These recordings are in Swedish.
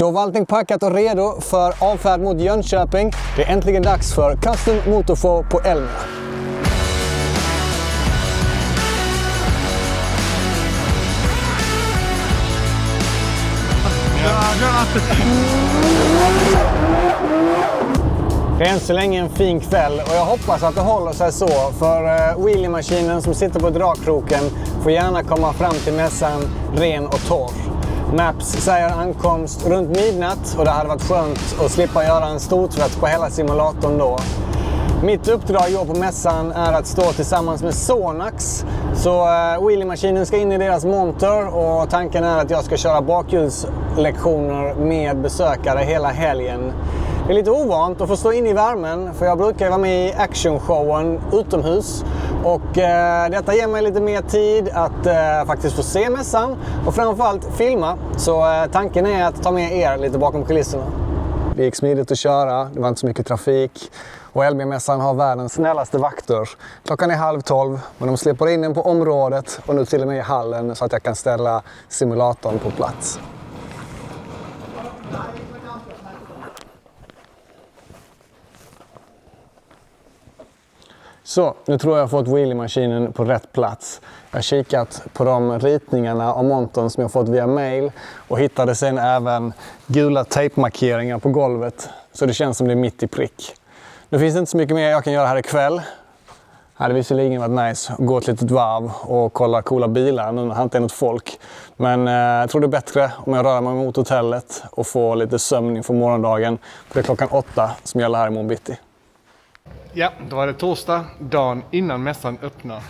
Då var allting packat och redo för avfärd mot Jönköping. Det är äntligen dags för Custom Motorshow på Elmia. Det är än så länge en fin kväll och jag hoppas att det håller sig så, för wheelie-maskinen som sitter på dragkroken får gärna komma fram till mässan ren och torr. Maps säger ankomst runt midnatt och det hade varit skönt att slippa göra en stortvätt på hela simulatorn då. Mitt uppdrag i år på mässan är att stå tillsammans med Sonax. Så wheelie-maskinen ska in i deras monter och tanken är att jag ska köra bakhjulslektioner med besökare hela helgen. Det är lite ovant att få stå in i värmen, för jag brukar vara med i actionshowen utomhus. Och detta ger mig lite mer tid att faktiskt få se mässan och framförallt filma. Så tanken är att ta med er lite bakom kulisserna. Det gick smidigt att köra, det var inte så mycket trafik. Och Elmia-mässan har världens snällaste vakter. Klockan är 11:30, men de släpper in den på området och nu till och med i hallen så att jag kan ställa simulatorn på plats. Så, nu tror jag har fått wheelie-maskinen på rätt plats. Jag har kikat på de ritningarna av montern som jag fått via mail och hittade sen även gula tejpmarkeringar på golvet. Så det känns som det är mitt i prick. Nu finns det inte så mycket mer jag kan göra här ikväll. Det hade visserligen varit nice att gå ett litet varv och kolla coola bilar nu när det inte är något folk. Men jag tror det är bättre om jag rör mig mot hotellet och får lite sömn inför morgondagen. För det är klockan 8 som gäller här i morgon bitti. Ja, då var det torsdag, dagen innan mässan öppnar.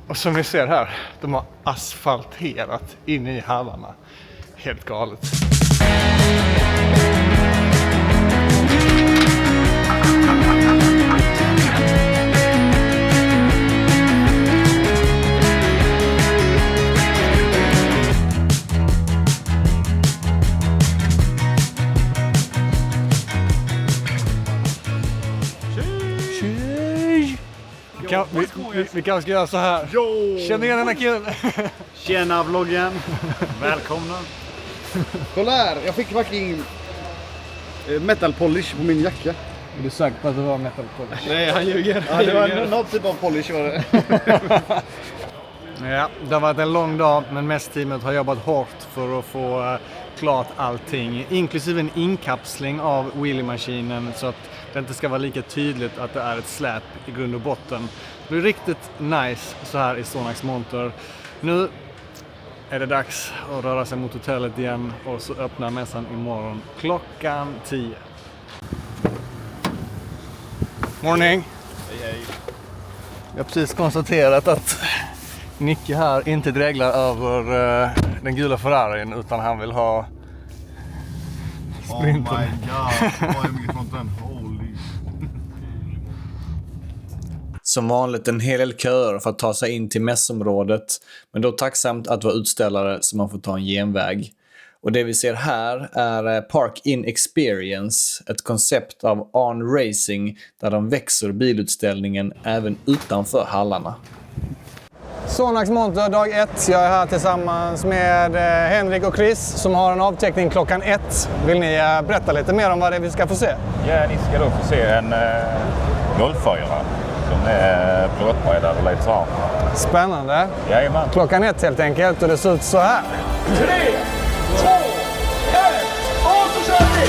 Och som ni ser här, de har asfalterat in i hallarna. Helt galet. Vi kanske ska göra så här. Känner igen den här killen? Tjena vloggen. Välkomna. Kolla här, jag fick fucking metal polish på min jacka. Är du säker på att det var metal polish? Nej, han ljuger. Ja, det var någon typ av polish var det. Ja, det har varit en lång dag, men mässteamet har jobbat hårt för att få klart allting. Inklusive en inkapsling av wheelie-maskinen så att det inte ska vara lika tydligt att det är ett släp i grund och botten. Det blir riktigt nice så här i Sonax monter. Nu är det dags att röra sig mot hotellet igen och så öppnar mässan imorgon klockan 10. Morning! Hej hej. Jag har precis konstaterat att Nicke här inte dreglar över den gula Ferrarin utan han vill ha sprinten. Oh my god, vad är mycket från den? Holy. Som vanligt en hel del köer för att ta sig in till mässområdet, men då tacksamt att vara utställare så man får ta en genväg. Och det vi ser här är Park In Experience, ett koncept av On Racing där de växer bilutställningen även utanför hallarna. Sonax monter dag 1. Jag är här tillsammans med Henrik och Chris som har en avteckning klockan 1. Vill ni berätta lite mer om vad det är vi ska få se? Ja, ni ska då få se en Golf 4 som är plåtbreddad och lite så här. Spännande. Jajamän. Klockan 1 helt enkelt och det ser ut så här. 3, 2, 1 och så kör vi!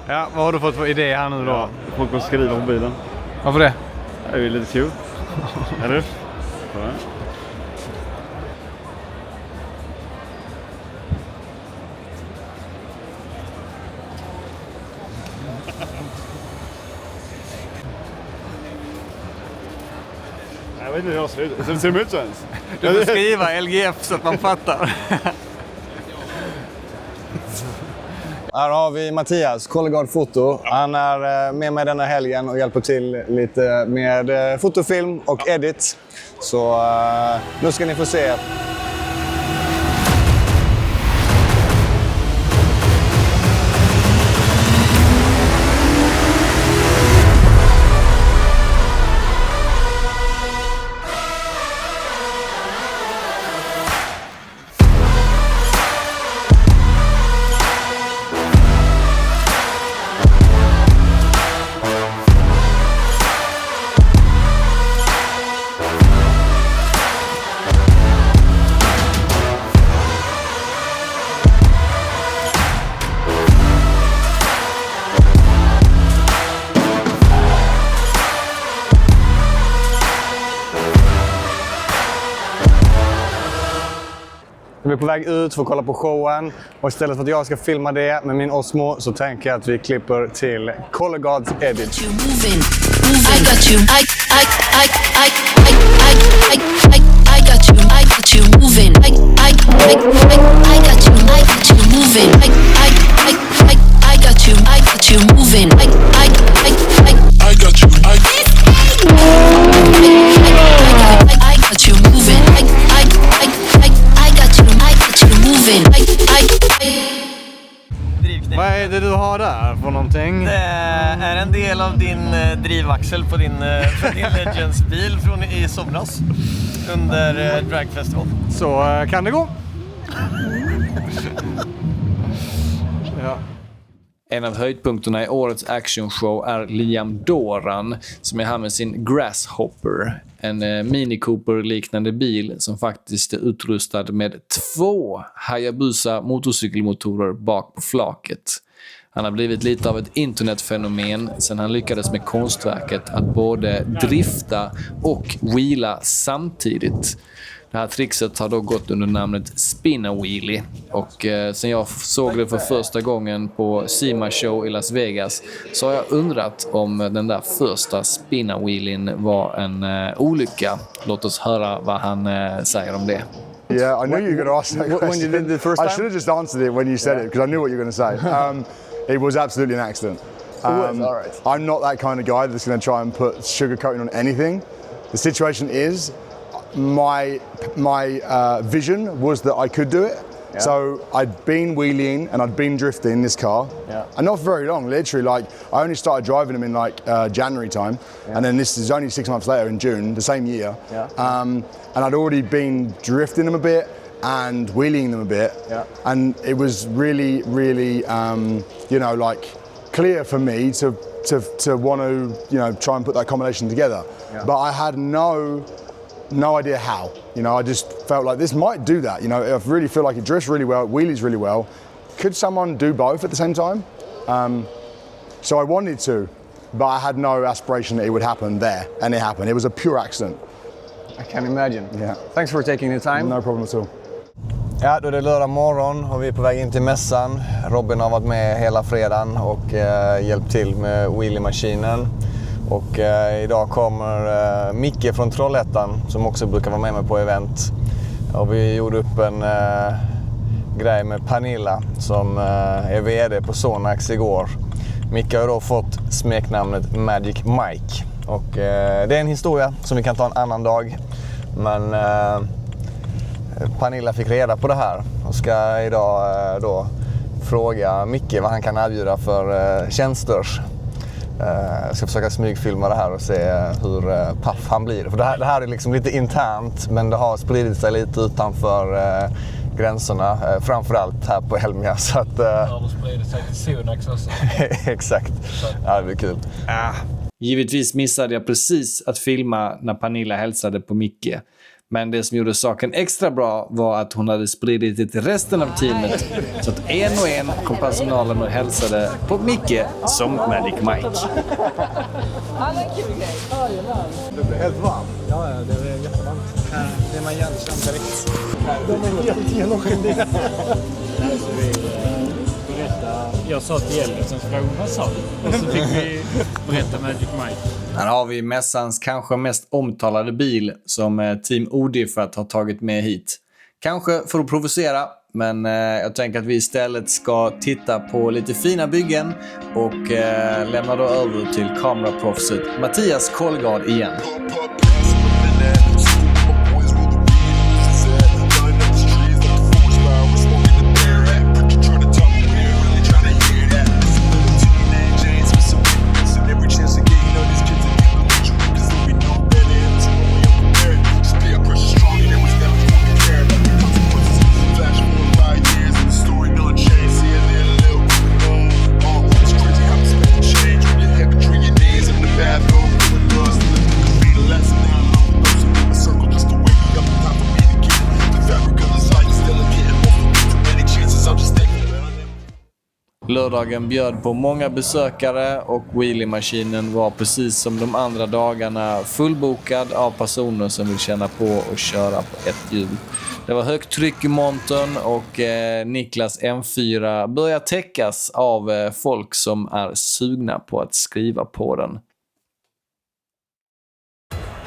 Ja, vad har du fått för idé här nu då? Ja, folk kommer skriva på bilen. Varför det? Det är ju lite kul. Eller? Ja. Jag vet inte hur jag ser ut. Det ser ut så ens. Du får skriva LGF så att man fattar. Här har vi Mattias, Collegard Foto. Han är med mig denna helgen och hjälper till lite med fotofilm och edit. Så nu ska ni få se. Vi är på väg ut för att kolla på showen. Och istället för att jag ska filma det med min Osmo så tänker jag att vi klipper till Color Gods edit. I got you. I got you moving. I got you moving. I got you moving. I got you. Vad är det du har där för någonting? Det är en del av din drivaxel på din Legends-bil från i somras under Drag Festival. Så kan det gå. Ja. En av höjdpunkterna i årets actionshow är Liam Doran som är här med sin Grasshopper. En Mini Cooper-liknande bil som faktiskt är utrustad med 2 Hayabusa motorcykelmotorer bak på flaket. Han har blivit lite av ett internetfenomen sedan han lyckades med konstverket att både drifta och wheela samtidigt. Det här trixet har då gått under namnet Spin-A-Wheelie och sen jag såg det för första gången på SEMA Show i Las Vegas så har jag undrat om den där första Spin-A-Wheelien var en olycka. Låt oss höra vad han säger om det. Yeah, I knew you were going to ask that question. When you did the first time? I should have just answered it when you said it because I knew what you were going to say. It was absolutely an accident. All right. I'm not that kind of guy that's going to try and put sugarcoating on anything. The situation is, my vision was that I could do it. Yeah. So I'd been wheeling and I'd been drifting this car, and not for very long. Literally, like I only started driving them in like January time, and then this is only 6 months later in June, the same year. And I'd already been drifting them a bit and wheeling them a bit, and it was really, really, like clear for me to want to, try and put that combination together. But I had no idea how. I just felt like this might do that. I really feel like it drifts really well, it wheelies really well. Could someone do both at the same time? So I wanted to, but I had no aspiration that it would happen there, and it happened. It was a pure accident. I can imagine. Yeah. Thanks for taking the time. No problem at all. Ja, då är det lördag morgon och vi är på väg in till mässan. Robin har varit med hela fredagen och hjälpt till med wheelie-maskinen. Och idag kommer Micke från Trollhättan som också brukar vara med mig på event. Och vi gjorde upp en grej med Pernilla som är vd på Sonax igår. Micke har då fått smeknamnet Magic Mike. Och det är en historia som vi kan ta en annan dag. Men Pernilla fick reda på det här och ska idag då fråga Micke vad han kan erbjuda för tjänster. Jag ska försöka smygfilma det här och se hur paff han blir. För det här är liksom lite internt, men det har spridit sig lite utanför gränserna. Framförallt här på Elmia. Så att, Ja, det sprider sig till Sonax också. Exakt. Ja, det blir kul. Givetvis missade jag precis att filma när Pernilla hälsade på Micke. Men det som gjorde saken extra bra var att hon hade spridit det till resten av teamet. Så att en och en kom personalen och hälsade på Micke som Magic Mike. Det blir helt varmt. Ja, det är jättevarmt. Det är man igenkänd direkt. De är helt genomskinliga. Jag sa till Elliot som frågade vad sa du? Och så fick vi berätta Magic Mike. Här har vi mässans kanske mest omtalade bil som Team Odiffat har tagit med hit. Kanske för att provocera, men jag tänker att vi istället ska titta på lite fina byggen och lämna då över till kameraproffset Mattias Kolgard igen. Lördagen bjöd på många besökare och wheelie-maskinen var precis som de andra dagarna fullbokad av personer som vill känna på och köra på ett hjul. Det var högt tryck i montern och Niklas M4 börjar täckas av folk som är sugna på att skriva på den.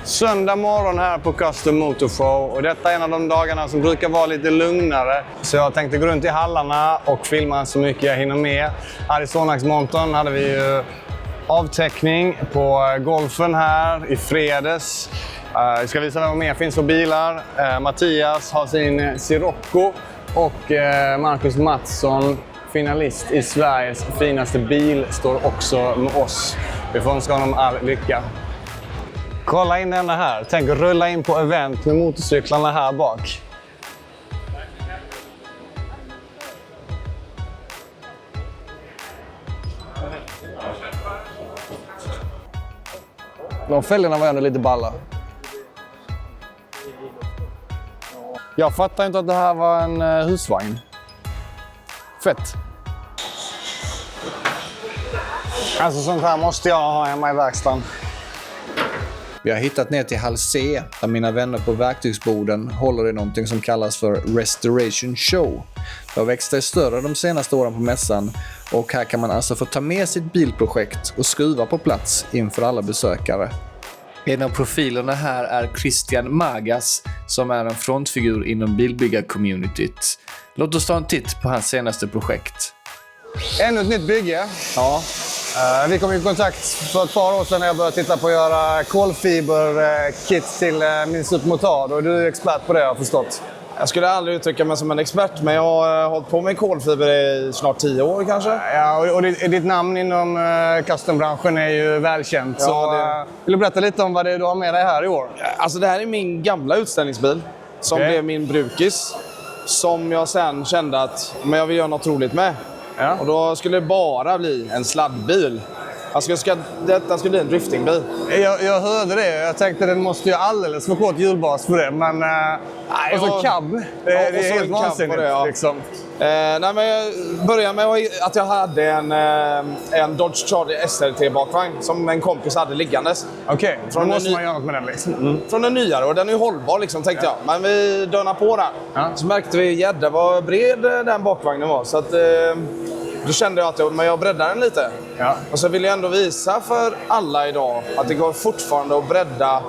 Söndag morgon här på Custom Motor Show och detta är en av de dagarna som brukar vara lite lugnare. Så jag tänkte gå runt i hallarna och filma så mycket jag hinner med. Här i Sonax-montern hade vi ju avtäckning på golfen här i fredags. Jag ska visa vad mer finns på bilar. Mattias har sin Sirocco och Marcus Mattsson, finalist i Sveriges finaste bil, står också med oss. Vi får önska honom all lycka. Kolla in denna här. Tänk att rulla in på event med motorcyklarna här bak. De fälgarna var ändå lite balla. Jag fattar inte att det här var en husvagn. Fett. Alltså sånt här måste jag ha hemma i verkstaden. Vi har hittat ner till hall C där mina vänner på verktygsboden håller i någonting som kallas för Restoration Show. Det har växt sig större de senaste åren på mässan och här kan man alltså få ta med sitt bilprojekt och skruva på plats inför alla besökare. En av profilerna här är Christian Magas som är en frontfigur inom bilbyggarcommunityt. Låt oss ta en titt på hans senaste projekt. Ännu ett nytt bygge. Ja. Vi kom i kontakt för ett par år sedan när jag började titta på att göra kolfiberkit till min supermotard. Och du är expert på det, jag har förstått. Jag skulle aldrig uttrycka mig som en expert, men jag har hållit på med kolfiber i snart 10 år kanske. Ja, och ditt namn inom custombranschen är ju välkänt. Ja, så vill du berätta lite om vad det är du har med dig här i år? Alltså det här är min gamla utställningsbil som blev min brukis. Som jag sen kände att jag vill göra något roligt med. Ja. Och då skulle det bara bli en sladdbil. Alltså detta skulle bli en driftingbil. Jag hörde det. Jag tänkte att den måste ju alldeles för kort hjulbas för det. Men och så cab. Det är helt vansinnigt. Ja. Liksom. Nej, men jag började med att jag hade en Dodge Charger SRT-bakvagn som en kompis hade liggandes. Okej, då måste man göra något med den liksom. Från den nyare, och den är ju hållbar liksom, tänkte jag. Men vi dönar på den. Ja. Så märkte vi jädra vad bred den bakvagnen var. Så att, då kände jag att jag breddar den lite. Ja. Och så vill jag ändå visa för alla idag att det går fortfarande att bredda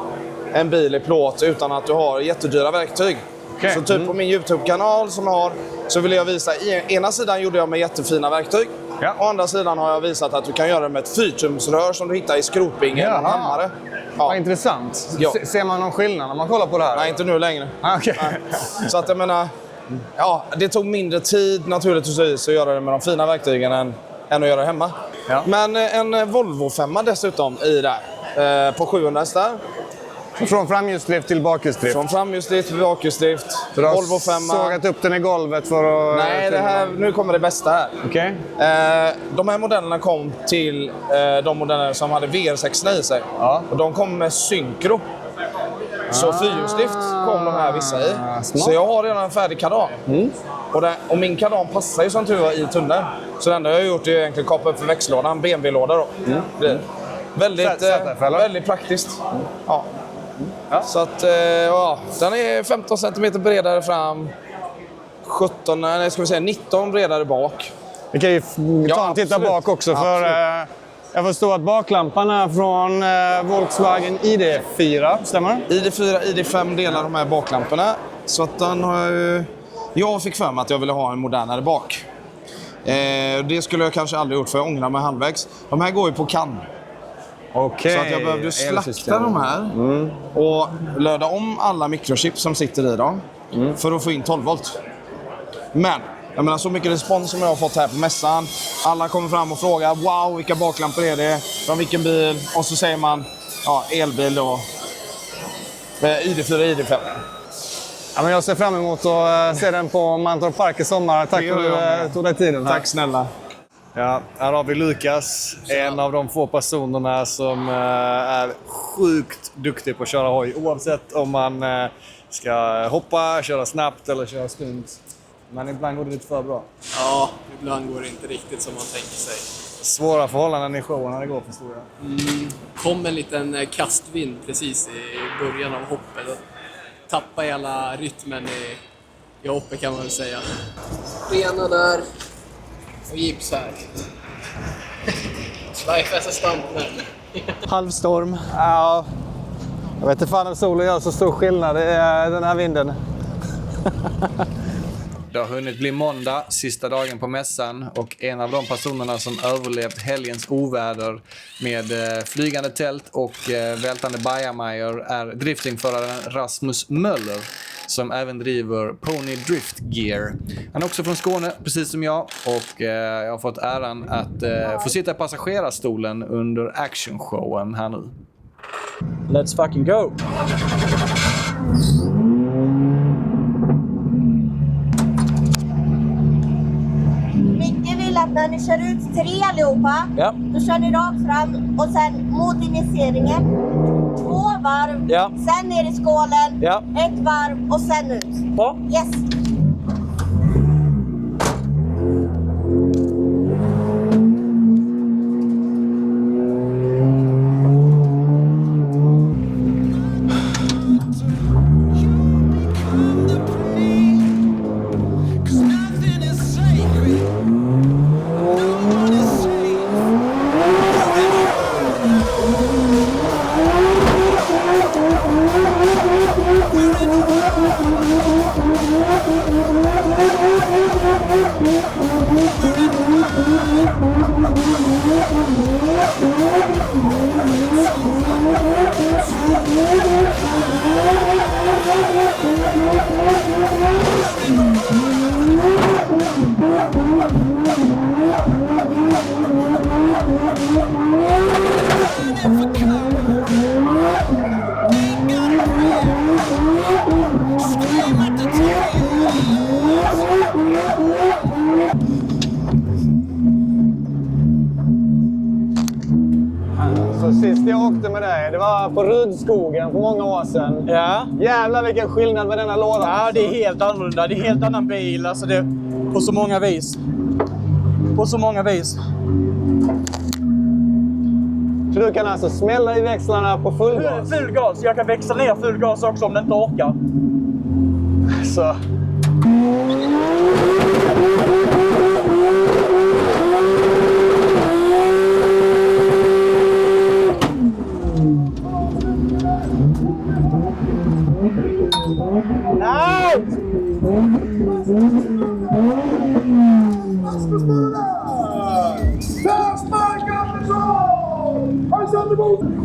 en bil i plåt utan att du har jättedyra verktyg. Okay. Så typ på min YouTube-kanal som jag har, så vill jag visa, ena sidan gjorde jag med jättefina verktyg. Ja. Å andra sidan har jag visat att du kan göra det med ett 4-tumsrör som du hittar i skrotbingen och hammare. Ja. Vad intressant. Ja. Ser man någon skillnad när man kollar på det här? Nej, inte nu längre. Okay. Så att jag menar, ja, det tog mindre tid naturligtvis att göra det med de fina verktygen än att göra det hemma. Ja. Men en Volvo 5 dessutom i där, på 700 hästar. Från framhjulsdrift till bakhjulsdrift? Från framhjulsdrift till bakhjulsdrift. Volvo 5. Sågat upp den i golvet för att... Nej, nu kommer det bästa här. Okay. De här modellerna kom till de modeller som hade VR6 i sig. Ja. Och de kom med synkro. Så fyrhjulsdrift kom de här vissa i. Smart. Så jag har redan en färdig kardan. Och min kardan passar ju som tur var i tunneln. Så det enda jag har gjort är egentligen kapa upp för växellådan, BMW-låda då. Väldigt praktiskt. Ja. Ja. Så att, den är 15 cm bredare fram, 19 bredare bak. Vi kan ju ta en titta bak också, för jag förstår att baklamparna från Volkswagen ID4, stämmer? ID4, ID5 delar de här baklamporna. Så att den har jag fick för mig att jag ville ha en modernare bak. Det skulle jag kanske aldrig gjort, för jag ångrar mig halvvägs. De här går ju på kan. Okay. Så att jag behövde slakta de här och löda om alla mikrochip som sitter i dem för att få in 12 volt. Men jag menar, så mycket respons som jag har fått här på mässan. Alla kommer fram och frågar, wow, vilka baklampor är det? Från vilken bil? Och så säger man, elbil då. ID4, ID5. Ja, men jag ser fram emot att se den på Mantorp Park i sommar. Tack för att du tog dig tiden här. Tack snälla. Ja, här har vi Lukas, en av de få personerna som är sjukt duktig på att köra hoj. Oavsett om man ska hoppa, köra snabbt eller köra stunt. Men ibland går det lite för bra. Ja, ibland går det inte riktigt som man tänker sig. Svåra förhållanden i showen när det går, förstår jag. Kom en liten kastvind precis i början av hoppet. Och tappa hela rytmen i hoppet kan man väl säga. Bena där och gips här. Life as a stuntman. Halvstorm. Ja, jag vet inte fan om solen gör så stor skillnad i den här vinden. Det har hunnit bli måndag, sista dagen på mässan, och en av de personerna som överlevt helgens oväder med flygande tält och vältande bajamajor är driftingföraren Rasmus Möller, som även driver Pony Drift Gear. Han är också från Skåne, precis som jag, och jag har fått äran att få sitta i passagerarstolen under actionshowen här nu. Let's fucking go! Micke vill att när ni kör ut 3 allihopa, då kör ni rakt fram och sen mot initieringen 2 varv, sen ner i skålen, 1 varv och sen ut. Ja. Yes. Så sist jag åkte med dig, det var på Rudskogen för många år sedan. Ja. Jävlar vilken skillnad med denna lådan. Ja, det är helt annorlunda. Det är en helt annan bil. Alltså det, på så många vis. På så många vis. Så du kan alltså smälla i växlarna på full gas? Full gas. Jag kan växla ner full gas också om den inte orkar. Så.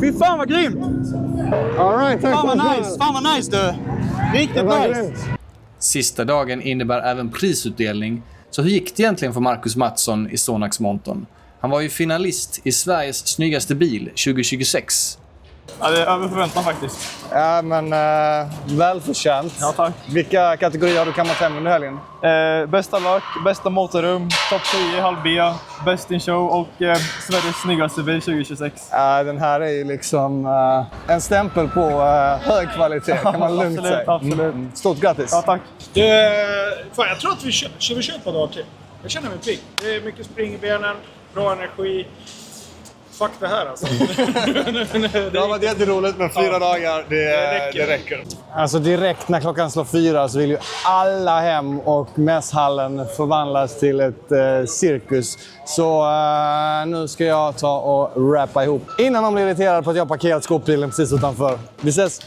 Fy fan vad grymt! All right, tack. Fan vad nice du! Riktigt nice! Sista dagen innebär även prisutdelning. Så hur gick det egentligen för Marcus Mattsson i Sonax Monton? Han var ju finalist i Sveriges snyggaste bil 2026. Ja, det är över förväntan faktiskt. Ja, men välförtjänt. Ja, tack. Vilka kategorier har du kammat hem under helgen? Bästa lack, bästa motorrum, topp 10 halv B, best in show och Sveriges snyggaste bil 2026. Den här är ju liksom en stämpel på hög kvalitet, kan man lugnt säga. Absolut. Stort grattis! Ja, tack. Fan, jag tror att vi kör ett par dagar till. Jag känner mig pigg. Det är mycket spring i benen, bra energi. Fuck det här alltså. Det har varit jätteroligt, men 4 dagar, det räcker. Alltså direkt när klockan slår 4 så vill ju alla hem och mässhallen förvandlas till ett cirkus. Så nu ska jag ta och rappa ihop. Innan de blir irriterade på att jag har parkerat skåpbilen precis utanför. Vi ses!